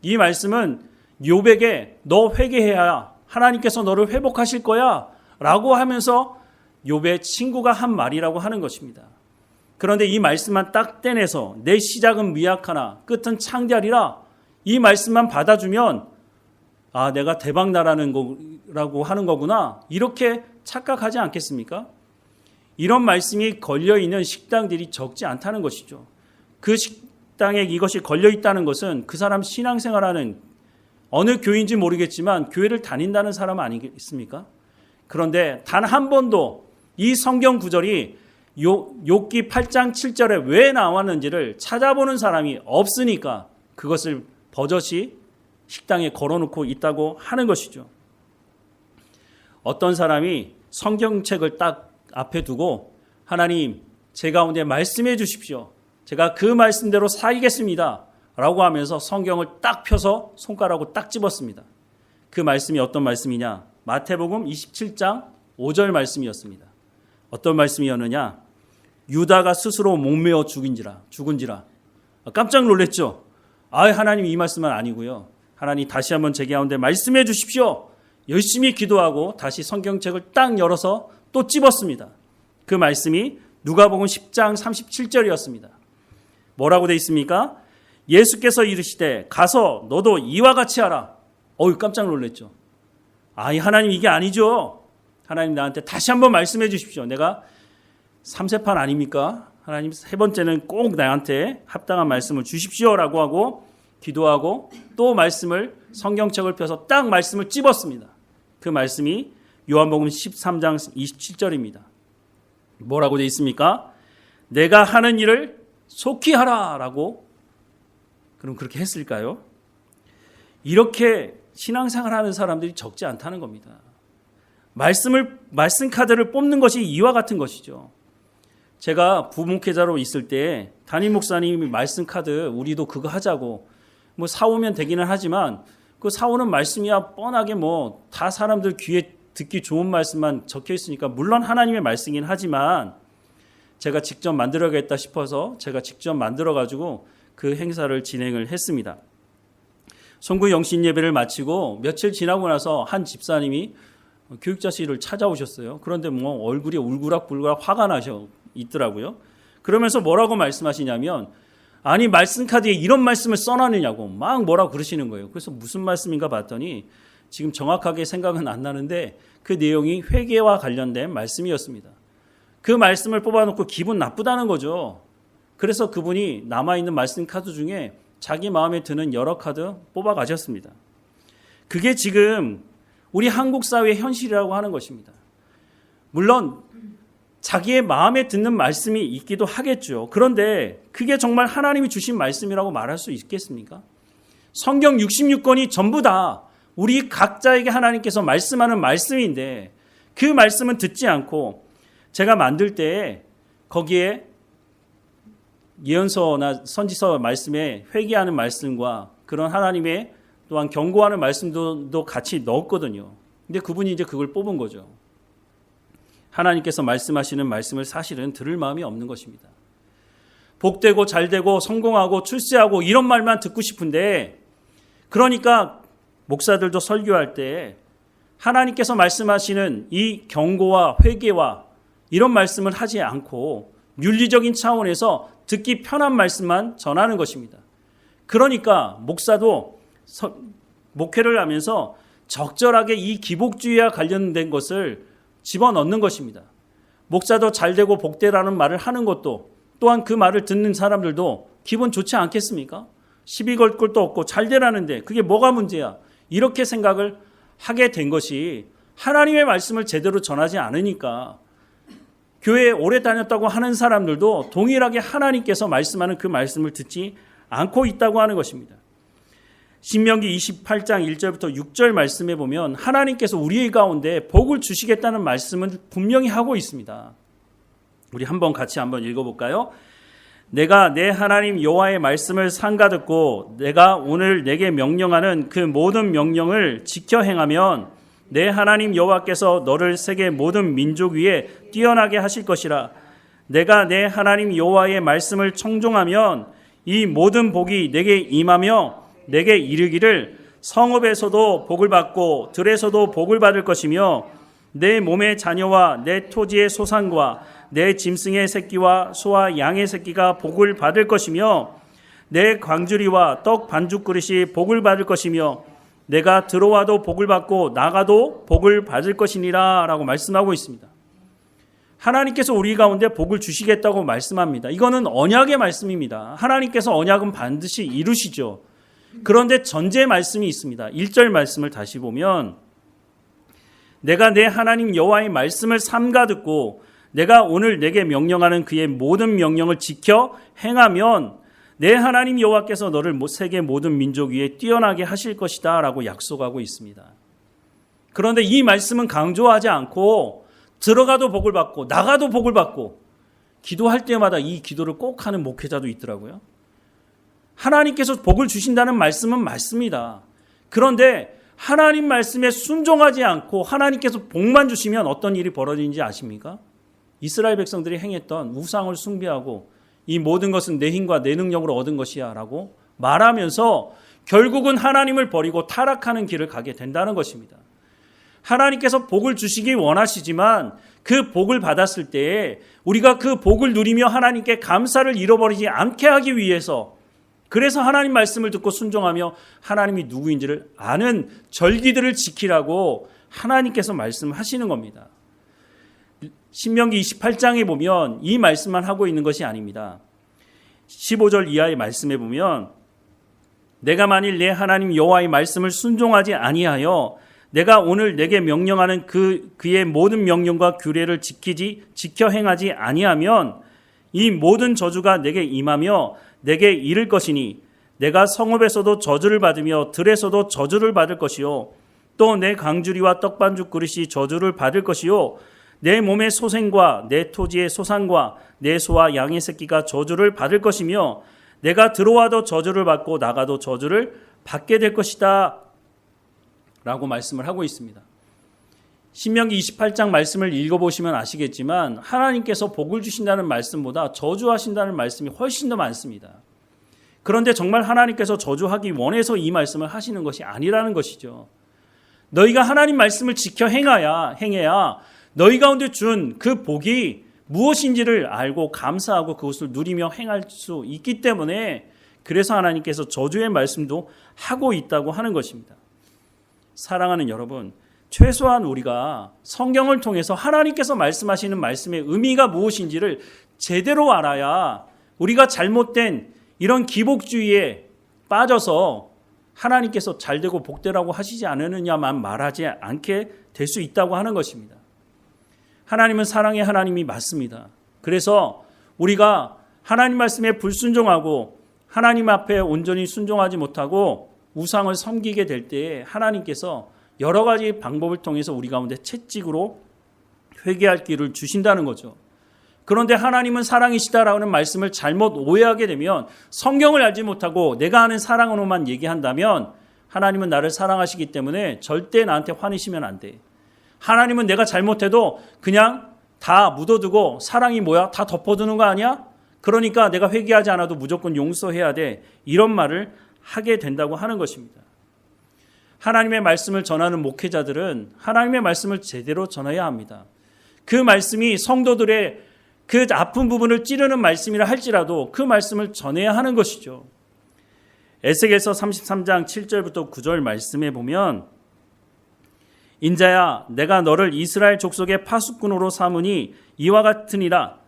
이 말씀은 욥에게 너 회개해야 하나님께서 너를 회복하실 거야 라고 하면서 욥의 친구가 한 말이라고 하는 것입니다. 그런데 이 말씀만 딱 떼내서 내 시작은 미약하나 끝은 창대하리라, 이 말씀만 받아주면 아, 내가 대박 나라는 거라고 하는 거구나, 이렇게 착각하지 않겠습니까? 이런 말씀이 걸려있는 식당들이 적지 않다는 것이죠. 그 식당에 이것이 걸려있다는 것은 그 사람 신앙생활하는, 어느 교회인지 모르겠지만 교회를 다닌다는 사람 아니겠습니까? 그런데 단 한 번도 이 성경 구절이 욥기 8장 7절에 왜 나왔는지를 찾아보는 사람이 없으니까 그것을 버젓이 식당에 걸어놓고 있다고 하는 것이죠. 어떤 사람이 성경책을 딱 앞에 두고 하나님, 제 가운데 말씀해 주십시오. 제가 그 말씀대로 살겠습니다 라고 하면서 성경을 딱 펴서 손가락으로 딱 집었습니다. 그 말씀이 어떤 말씀이냐? 마태복음 27장 5절 말씀이었습니다. 어떤 말씀이었느냐? 유다가 스스로 목매어 죽은지라. 깜짝 놀랐죠. 아, 하나님 이 말씀은 아니고요. 하나님 다시 한번 제 가운데 말씀해 주십시오. 열심히 기도하고 다시 성경책을 딱 열어서 또 찝었습니다. 그 말씀이 누가복음 10장 37절이었습니다. 뭐라고 돼 있습니까? 예수께서 이르시되 가서 너도 이와 같이 하라. 깜짝 놀랐죠. 아, 하나님 이게 아니죠. 하나님 나한테 다시 한번 말씀해 주십시오. 내가 3세판 아닙니까? 하나님 세 번째는 꼭 나한테 합당한 말씀을 주십시오라고 하고 기도하고 또 말씀을, 성경책을 펴서 딱 말씀을 찝었습니다. 그 말씀이 요한복음 13장 27절입니다. 뭐라고 되어 있습니까? 내가 하는 일을 속히 하라라고. 그럼 그렇게 했을까요? 이렇게 신앙생활하는 사람들이 적지 않다는 겁니다. 말씀 카드를 뽑는 것이 이와 같은 것이죠. 제가 부목회자로 있을 때 담임 목사님이 말씀 카드 우리도 그거 하자고 뭐 사오면 되기는 하지만 그 사오는 말씀이야 뻔하게 뭐 다 사람들 귀에 듣기 좋은 말씀만 적혀 있으니까 물론 하나님의 말씀이긴 하지만 제가 직접 만들어야겠다 싶어서 제가 직접 만들어 가지고 그 행사를 진행을 했습니다. 송구 영신 예배를 마치고 며칠 지나고 나서 한 집사님이 교육자실을 찾아오셨어요. 그런데 뭐 얼굴이 울그락불그락 화가 나셔 있더라고요. 그러면서 뭐라고 말씀하시냐면 아니 말씀 카드에 이런 말씀을 써놨느냐고 막 뭐라고 그러시는 거예요. 그래서 무슨 말씀인가 봤더니 지금 정확하게 생각은 안 나는데 그 내용이 회개와 관련된 말씀이었습니다. 그 말씀을 뽑아놓고 기분 나쁘다는 거죠. 그래서 그분이 남아있는 말씀 카드 중에 자기 마음에 드는 여러 카드 뽑아 가셨습니다. 그게 지금 우리 한국 사회의 현실이라고 하는 것입니다. 물론 자기의 마음에 드는 말씀이 있기도 하겠죠. 그런데 그게 정말 하나님이 주신 말씀이라고 말할 수 있겠습니까? 성경 66권이 전부 다 우리 각자에게 하나님께서 말씀하는 말씀인데 그 말씀은 듣지 않고 제가 만들 때 거기에 예언서나 선지서 말씀에 회개하는 말씀과 그런 하나님의 또한 경고하는 말씀도 같이 넣었거든요. 근데 그분이 이제 그걸 뽑은 거죠. 하나님께서 말씀하시는 말씀을 사실은 들을 마음이 없는 것입니다. 복되고 잘되고 성공하고 출세하고 이런 말만 듣고 싶은데 그러니까 목사들도 설교할 때 하나님께서 말씀하시는 이 경고와 회개와 이런 말씀을 하지 않고 윤리적인 차원에서 듣기 편한 말씀만 전하는 것입니다. 그러니까 목사도 목회를 하면서 적절하게 이 기복주의와 관련된 것을 집어넣는 것입니다. 목사도 잘되고 복되라는 말을 하는 것도 또한 그 말을 듣는 사람들도 기분 좋지 않겠습니까? 시비 걸 것도 없고 잘되라는데 그게 뭐가 문제야? 이렇게 생각을 하게 된 것이 하나님의 말씀을 제대로 전하지 않으니까 교회에 오래 다녔다고 하는 사람들도 동일하게 하나님께서 말씀하는 그 말씀을 듣지 않고 있다고 하는 것입니다. 신명기 28장 1절부터 6절 말씀에 보면 하나님께서 우리 가운데 복을 주시겠다는 말씀을 분명히 하고 있습니다. 우리 같이 한번 읽어볼까요? 내가 내 하나님 여호와의 말씀을 삼가듣고 내가 오늘 내게 명령하는 그 모든 명령을 지켜 행하면 내 하나님 여호와께서 너를 세계 모든 민족 위에 뛰어나게 하실 것이라. 내가 내 하나님 여호와의 말씀을 청종하면 이 모든 복이 내게 임하며 내게 이르기를 성읍에서도 복을 받고 들에서도 복을 받을 것이며 내 몸의 자녀와 내 토지의 소산과 내 짐승의 새끼와 소와 양의 새끼가 복을 받을 것이며 내 광주리와 떡 반죽 그릇이 복을 받을 것이며 내가 들어와도 복을 받고 나가도 복을 받을 것이니라 라고 말씀하고 있습니다. 하나님께서 우리 가운데 복을 주시겠다고 말씀합니다. 이거는 언약의 말씀입니다. 하나님께서 언약은 반드시 이루시죠. 그런데 전제 말씀이 있습니다. 1절 말씀을 다시 보면 내가 내 하나님 여호와의 말씀을 삼가 듣고 내가 오늘 내게 명령하는 그의 모든 명령을 지켜 행하면 내 하나님 여호와께서 너를 세계 모든 민족 위에 뛰어나게 하실 것이다 라고 약속하고 있습니다. 그런데 이 말씀은 강조하지 않고 들어가도 복을 받고 나가도 복을 받고 기도할 때마다 이 기도를 꼭 하는 목회자도 있더라고요. 하나님께서 복을 주신다는 말씀은 맞습니다. 그런데 하나님 말씀에 순종하지 않고 하나님께서 복만 주시면 어떤 일이 벌어지는지 아십니까? 이스라엘 백성들이 행했던 우상을 숭배하고 이 모든 것은 내 힘과 내 능력으로 얻은 것이야 라고 말하면서 결국은 하나님을 버리고 타락하는 길을 가게 된다는 것입니다. 하나님께서 복을 주시기 원하시지만 그 복을 받았을 때에 우리가 그 복을 누리며 하나님께 감사를 잃어버리지 않게 하기 위해서 그래서 하나님 말씀을 듣고 순종하며 하나님이 누구인지를 아는 절기들을 지키라고 하나님께서 말씀하시는 겁니다. 신명기 28장에 보면 이 말씀만 하고 있는 것이 아닙니다. 15절 이하의 말씀에 보면 내가 만일 내 하나님 여호와의 말씀을 순종하지 아니하여 내가 오늘 내게 명령하는 그의 모든 명령과 규례를 지켜 행하지 아니하면 이 모든 저주가 내게 임하며 내게 이를 것이니 내가 성읍에서도 저주를 받으며 들에서도 저주를 받을 것이요 또 내 강주리와 떡반죽 그릇이 저주를 받을 것이요 내 몸의 소생과 내 토지의 소산과 내 소와 양의 새끼가 저주를 받을 것이며 내가 들어와도 저주를 받고 나가도 저주를 받게 될 것이다 라고 말씀을 하고 있습니다. 신명기 28장 말씀을 읽어보시면 아시겠지만 하나님께서 복을 주신다는 말씀보다 저주하신다는 말씀이 훨씬 더 많습니다. 그런데 정말 하나님께서 저주하기 원해서 이 말씀을 하시는 것이 아니라는 것이죠. 너희가 하나님 말씀을 지켜 행해야 너희 가운데 준 그 복이 무엇인지를 알고 감사하고 그것을 누리며 행할 수 있기 때문에 그래서 하나님께서 저주의 말씀도 하고 있다고 하는 것입니다. 사랑하는 여러분, 최소한 우리가 성경을 통해서 하나님께서 말씀하시는 말씀의 의미가 무엇인지를 제대로 알아야 우리가 잘못된 이런 기복주의에 빠져서 하나님께서 잘되고 복되라고 하시지 않느냐만 말하지 않게 될 수 있다고 하는 것입니다. 하나님은 사랑의 하나님이 맞습니다. 그래서 우리가 하나님 말씀에 불순종하고 하나님 앞에 온전히 순종하지 못하고 우상을 섬기게 될 때에 하나님께서 여러 가지 방법을 통해서 우리 가운데 채찍으로 회개할 길을 주신다는 거죠. 그런데 하나님은 사랑이시다라는 말씀을 잘못 오해하게 되면 성경을 알지 못하고 내가 아는 사랑으로만 얘기한다면 하나님은 나를 사랑하시기 때문에 절대 나한테 화내시면 안 돼. 하나님은 내가 잘못해도 그냥 다 묻어두고 사랑이 뭐야? 다 덮어두는 거 아니야? 그러니까 내가 회개하지 않아도 무조건 용서해야 돼. 이런 말을 하게 된다고 하는 것입니다. 하나님의 말씀을 전하는 목회자들은 하나님의 말씀을 제대로 전해야 합니다. 그 말씀이 성도들의 그 아픈 부분을 찌르는 말씀이라 할지라도 그 말씀을 전해야 하는 것이죠. 에스겔서 33장 7절부터 9절 말씀에 보면 인자야 내가 너를 이스라엘 족속의 파수꾼으로 삼으니 이와 같으니라.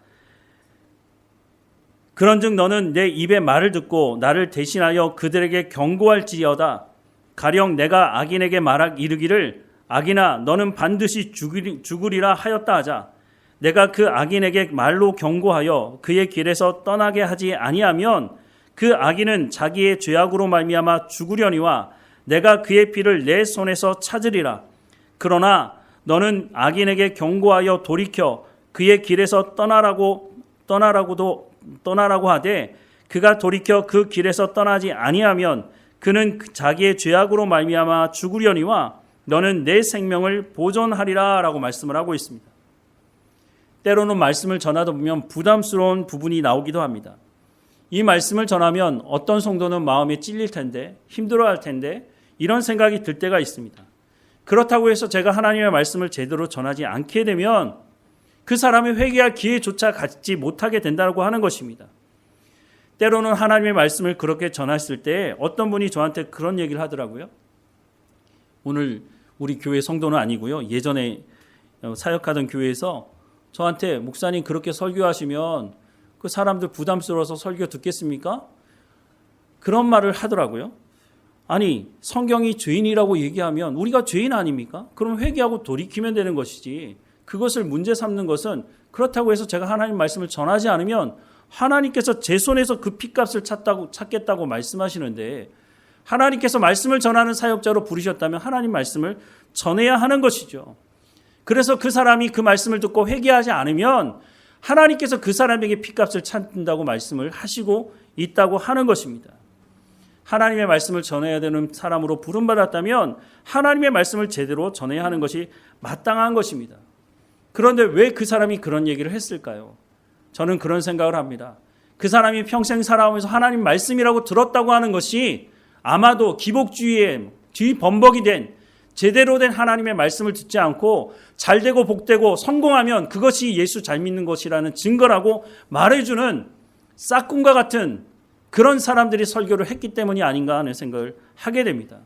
그런즉 너는 내 입의 말을 듣고 나를 대신하여 그들에게 경고할지어다. 가령 내가 악인에게 이르기를 악인아 너는 반드시 죽으리라 하였다 하자. 내가 그 악인에게 말로 경고하여 그의 길에서 떠나게 하지 아니하면 그 악인은 자기의 죄악으로 말미암아 죽으려니와 내가 그의 피를 내 손에서 찾으리라. 그러나 너는 악인에게 경고하여 돌이켜 그의 길에서 떠나라고 하되 그가 돌이켜 그 길에서 떠나지 아니하면 그는 자기의 죄악으로 말미암아 죽으려니와 너는 내 생명을 보존하리라 라고 말씀을 하고 있습니다. 때로는 말씀을 전하다 보면 부담스러운 부분이 나오기도 합니다. 이 말씀을 전하면 어떤 성도는 마음에 찔릴 텐데, 힘들어할 텐데 이런 생각이 들 때가 있습니다. 그렇다고 해서 제가 하나님의 말씀을 제대로 전하지 않게 되면 그 사람이 회개할 기회조차 갖지 못하게 된다고 하는 것입니다. 때로는 하나님의 말씀을 그렇게 전했을 때 어떤 분이 저한테 그런 얘기를 하더라고요. 오늘 우리 교회 성도는 아니고요. 예전에 사역하던 교회에서 저한테 목사님 그렇게 설교하시면 그 사람들 부담스러워서 설교 듣겠습니까? 그런 말을 하더라고요. 아니, 성경이 죄인이라고 얘기하면 우리가 죄인 아닙니까? 그럼 회개하고 돌이키면 되는 것이지. 그것을 문제 삼는 것은 그렇다고 해서 제가 하나님 말씀을 전하지 않으면 하나님께서 제 손에서 그 핏값을 찾겠다고 말씀하시는데 하나님께서 말씀을 전하는 사역자로 부르셨다면 하나님 말씀을 전해야 하는 것이죠. 그래서 그 사람이 그 말씀을 듣고 회개하지 않으면 하나님께서 그 사람에게 핏값을 찾는다고 말씀을 하시고 있다고 하는 것입니다. 하나님의 말씀을 전해야 되는 사람으로 부름받았다면 하나님의 말씀을 제대로 전해야 하는 것이 마땅한 것입니다. 그런데 왜 그 사람이 그런 얘기를 했을까요? 저는 그런 생각을 합니다. 그 사람이 평생 살아오면서 하나님 말씀이라고 들었다고 하는 것이 아마도 기복주의에 뒤범벅이 된 제대로 된 하나님의 말씀을 듣지 않고 잘되고 복되고 성공하면 그것이 예수 잘 믿는 것이라는 증거라고 말해주는 싹군과 같은 그런 사람들이 설교를 했기 때문이 아닌가 하는 생각을 하게 됩니다.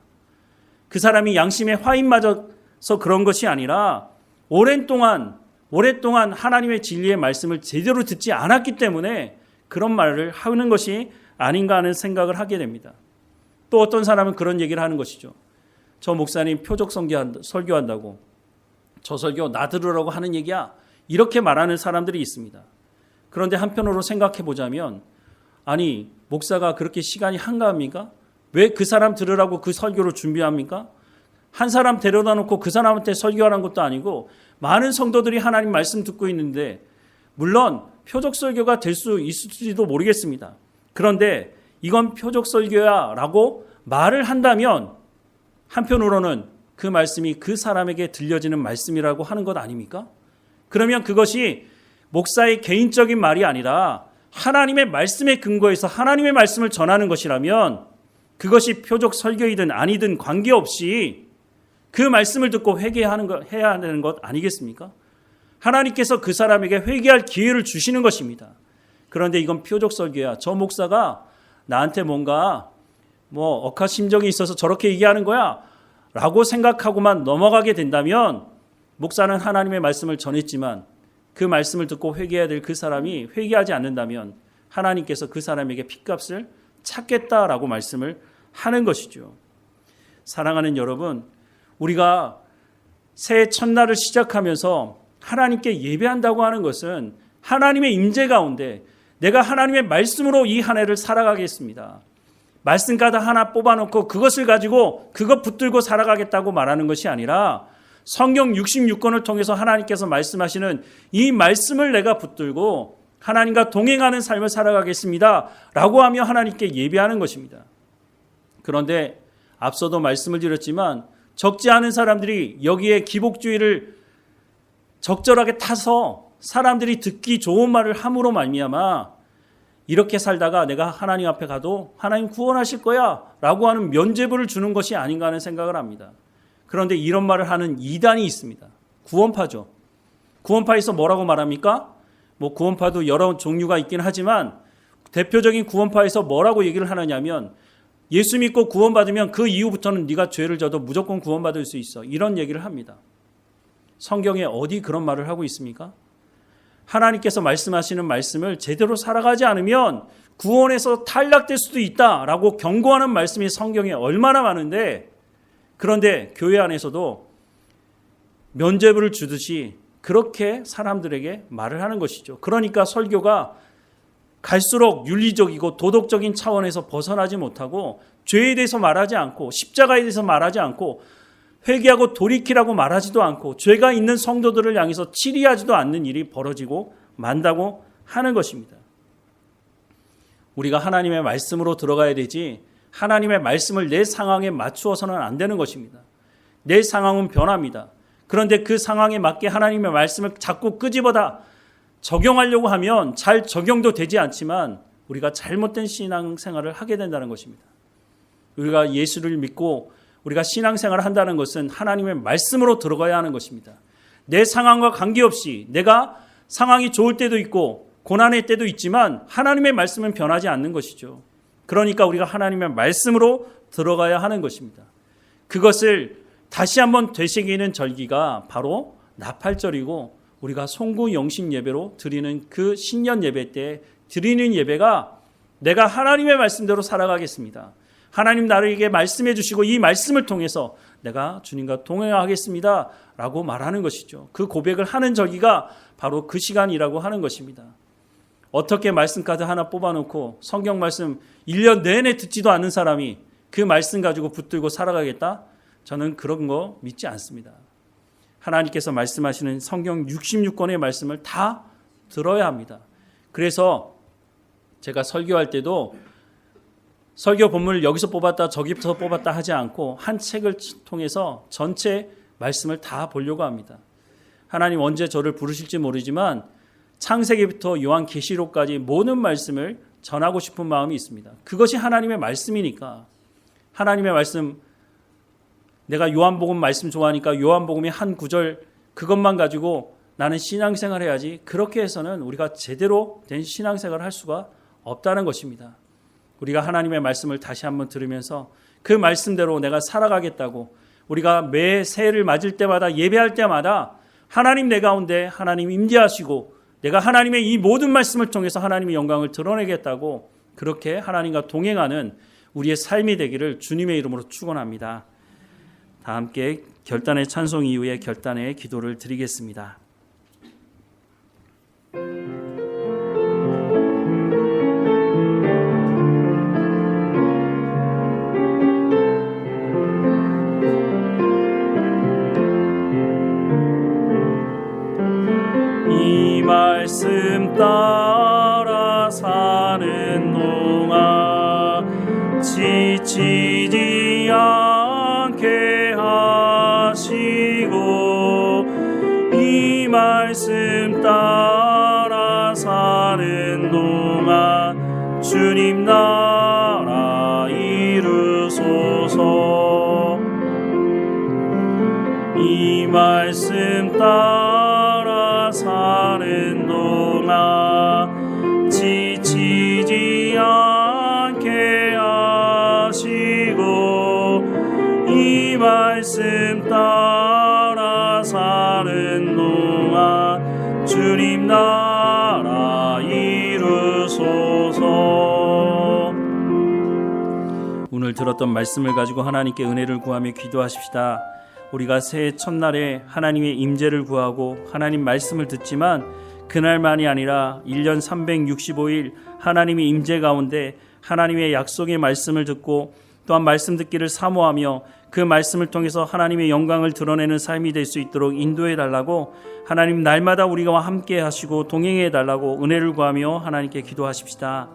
그 사람이 양심의 화인 맞아서 그런 것이 아니라 오랫동안 하나님의 진리의 말씀을 제대로 듣지 않았기 때문에 그런 말을 하는 것이 아닌가 하는 생각을 하게 됩니다. 또 어떤 사람은 그런 얘기를 하는 것이죠. 저 목사님 표적 설교한다고 저 설교 나 들으라고 하는 얘기야. 이렇게 말하는 사람들이 있습니다. 그런데 한편으로 생각해 보자면 아니 목사가 그렇게 시간이 한가합니까? 왜 그 사람 들으라고 그 설교를 준비합니까? 한 사람 데려다 놓고 그 사람한테 설교하는 것도 아니고 많은 성도들이 하나님 말씀 듣고 있는데 물론 표적 설교가 될 수 있을지도 모르겠습니다. 그런데 이건 표적 설교야 라고 말을 한다면 한편으로는 그 말씀이 그 사람에게 들려지는 말씀이라고 하는 것 아닙니까? 그러면 그것이 목사의 개인적인 말이 아니라 하나님의 말씀에 근거해서 하나님의 말씀을 전하는 것이라면 그것이 표적 설교이든 아니든 관계없이 그 말씀을 듣고 해야 하는 것 아니겠습니까? 하나님께서 그 사람에게 회개할 기회를 주시는 것입니다. 그런데 이건 표적 설교야. 저 목사가 나한테 뭔가 억하심정이 있어서 저렇게 얘기하는 거야 라고 생각하고만 넘어가게 된다면 목사는 하나님의 말씀을 전했지만 그 말씀을 듣고 회개해야 될 그 사람이 회개하지 않는다면 하나님께서 그 사람에게 핏값을 찾겠다라고 말씀을 하는 것이죠. 사랑하는 여러분, 우리가 새해 첫날을 시작하면서 하나님께 예배한다고 하는 것은 하나님의 임재 가운데 내가 하나님의 말씀으로 이 한 해를 살아가겠습니다. 말씀 가다 하나 뽑아놓고 그것을 가지고 그것 붙들고 살아가겠다고 말하는 것이 아니라 성경 66권을 통해서 하나님께서 말씀하시는 이 말씀을 내가 붙들고 하나님과 동행하는 삶을 살아가겠습니다 라고 하며 하나님께 예배하는 것입니다. 그런데 앞서도 말씀을 드렸지만 적지 않은 사람들이 여기에 기복주의를 적절하게 타서 사람들이 듣기 좋은 말을 함으로 말미암아 이렇게 살다가 내가 하나님 앞에 가도 하나님 구원하실 거야 라고 하는 면죄부를 주는 것이 아닌가 하는 생각을 합니다. 그런데 이런 말을 하는 이단이 있습니다. 구원파죠. 구원파에서 뭐라고 말합니까? 구원파도 여러 종류가 있긴 하지만 대표적인 구원파에서 뭐라고 얘기를 하느냐면 예수 믿고 구원받으면 그 이후부터는 네가 죄를 져도 무조건 구원받을 수 있어. 이런 얘기를 합니다. 성경에 어디 그런 말을 하고 있습니까? 하나님께서 말씀하시는 말씀을 제대로 살아가지 않으면 구원에서 탈락될 수도 있다라고 경고하는 말씀이 성경에 얼마나 많은데 그런데 교회 안에서도 면죄부를 주듯이 그렇게 사람들에게 말을 하는 것이죠. 그러니까 설교가 갈수록 윤리적이고 도덕적인 차원에서 벗어나지 못하고 죄에 대해서 말하지 않고 십자가에 대해서 말하지 않고 회개하고 돌이키라고 말하지도 않고 죄가 있는 성도들을 향해서 치리하지도 않는 일이 벌어지고 만다고 하는 것입니다. 우리가 하나님의 말씀으로 들어가야 되지 하나님의 말씀을 내 상황에 맞추어서는 안 되는 것입니다. 내 상황은 변합니다. 그런데 그 상황에 맞게 하나님의 말씀을 자꾸 끄집어다 적용하려고 하면 잘 적용도 되지 않지만 우리가 잘못된 신앙생활을 하게 된다는 것입니다. 우리가 예수를 믿고 우리가 신앙생활을 한다는 것은 하나님의 말씀으로 들어가야 하는 것입니다. 내 상황과 관계없이 내가 상황이 좋을 때도 있고 고난의 때도 있지만 하나님의 말씀은 변하지 않는 것이죠. 그러니까 우리가 하나님의 말씀으로 들어가야 하는 것입니다. 그것을 다시 한번 되새기는 절기가 바로 나팔절이고 우리가 송구 영신 예배로 드리는 그 신년 예배 때 드리는 예배가 내가 하나님의 말씀대로 살아가겠습니다. 하나님 나에게 말씀해 주시고 이 말씀을 통해서 내가 주님과 동행하겠습니다 라고 말하는 것이죠. 그 고백을 하는 절기가 바로 그 시간이라고 하는 것입니다. 어떻게 말씀 카드 하나 뽑아놓고 성경 말씀 1년 내내 듣지도 않는 사람이 그 말씀 가지고 붙들고 살아가겠다? 저는 그런 거 믿지 않습니다. 하나님께서 말씀하시는 성경 66권의 말씀을 다 들어야 합니다. 그래서 제가 설교할 때도 설교 본문을 여기서 뽑았다 저기서 뽑았다 하지 않고 한 책을 통해서 전체 말씀을 다 보려고 합니다. 하나님 언제 저를 부르실지 모르지만 창세기부터 요한계시록까지 모든 말씀을 전하고 싶은 마음이 있습니다. 그것이 하나님의 말씀이니까 하나님의 말씀 내가 요한복음 말씀 좋아하니까 요한복음의 한 구절 그것만 가지고 나는 신앙생활 해야지 그렇게 해서는 우리가 제대로 된 신앙생활을 할 수가 없다는 것입니다. 우리가 하나님의 말씀을 다시 한번 들으면서 그 말씀대로 내가 살아가겠다고 우리가 매 새해를 맞을 때마다 예배할 때마다 하나님 내 가운데 하나님 임재하시고 내가 하나님의 이 모든 말씀을 통해서 하나님의 영광을 드러내겠다고 그렇게 하나님과 동행하는 우리의 삶이 되기를 주님의 이름으로 축원합니다. 다 함께 결단의 찬송 이후에 결단의 기도를 드리겠습니다. 이 말씀 따라 사는 동안 지치지 않게 하시고 이 말씀 따라 사는 동안 주님 나라 이루소서. 이 말씀 따라 사는 동안 지치지 않게 하시고 이 말씀 따라 사는 동안 주님 나라 이루소서. 오늘 들었던 말씀을 가지고 하나님께 은혜를 구하며 기도하십시다. 우리가 새해 첫날에 하나님의 임재를 구하고 하나님 말씀을 듣지만 그날만이 아니라 1년 365일 하나님의 임재 가운데 하나님의 약속의 말씀을 듣고 또한 말씀 듣기를 사모하며 그 말씀을 통해서 하나님의 영광을 드러내는 삶이 될 수 있도록 인도해 달라고 하나님 날마다 우리와 함께 하시고 동행해 달라고 은혜를 구하며 하나님께 기도하십시다.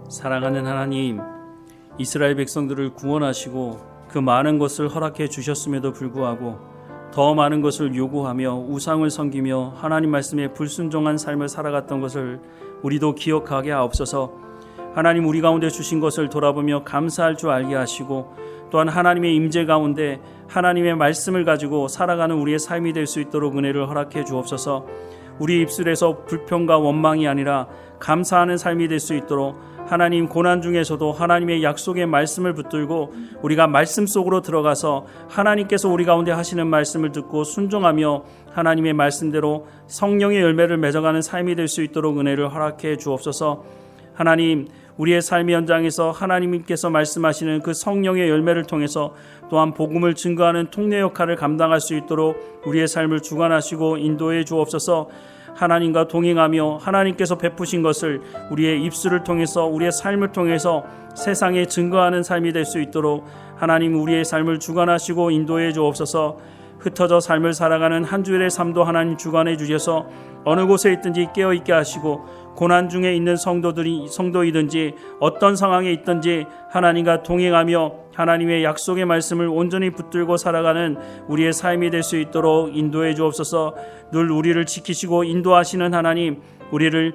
사랑하는 하나님, 이스라엘 백성들을 구원하시고 그 많은 것을 허락해 주셨음에도 불구하고 더 많은 것을 요구하며 우상을 섬기며 하나님 말씀에 불순종한 삶을 살아갔던 것을 우리도 기억하게 하옵소서. 하나님 우리 가운데 주신 것을 돌아보며 감사할 줄 알게 하시고 또한 하나님의 임재 가운데 하나님의 말씀을 가지고 살아가는 우리의 삶이 될 수 있도록 은혜를 허락해 주옵소서. 우리 입술에서 불평과 원망이 아니라 감사하는 삶이 될 수 있도록 하나님 고난 중에서도 하나님의 약속의 말씀을 붙들고 우리가 말씀 속으로 들어가서 하나님께서 우리 가운데 하시는 말씀을 듣고 순종하며 하나님의 말씀대로 성령의 열매를 맺어가는 삶이 될 수 있도록 은혜를 허락해 주옵소서. 하나님 우리의 삶의 현장에서 하나님께서 말씀하시는 그 성령의 열매를 통해서 또한 복음을 증거하는 통례 역할을 감당할 수 있도록 우리의 삶을 주관하시고 인도해 주옵소서. 하나님과 동행하며 하나님께서 베푸신 것을 우리의 입술을 통해서 우리의 삶을 통해서 세상에 증거하는 삶이 될 수 있도록 하나님 우리의 삶을 주관하시고 인도해 주옵소서. 흩어져 삶을 살아가는 한 주일의 삶도 하나님 주관해 주셔서 어느 곳에 있든지 깨어있게 하시고 고난 중에 있는 성도이든지 어떤 상황에 있든지 하나님과 동행하며 하나님의 약속의 말씀을 온전히 붙들고 살아가는 우리의 삶이 될 수 있도록 인도해 주옵소서. 늘 우리를 지키시고 인도하시는 하나님, 우리를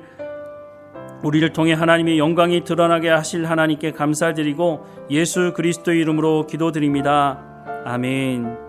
통해 하나님의 영광이 드러나게 하실 하나님께 감사드리고 예수 그리스도의 이름으로 기도드립니다. 아멘.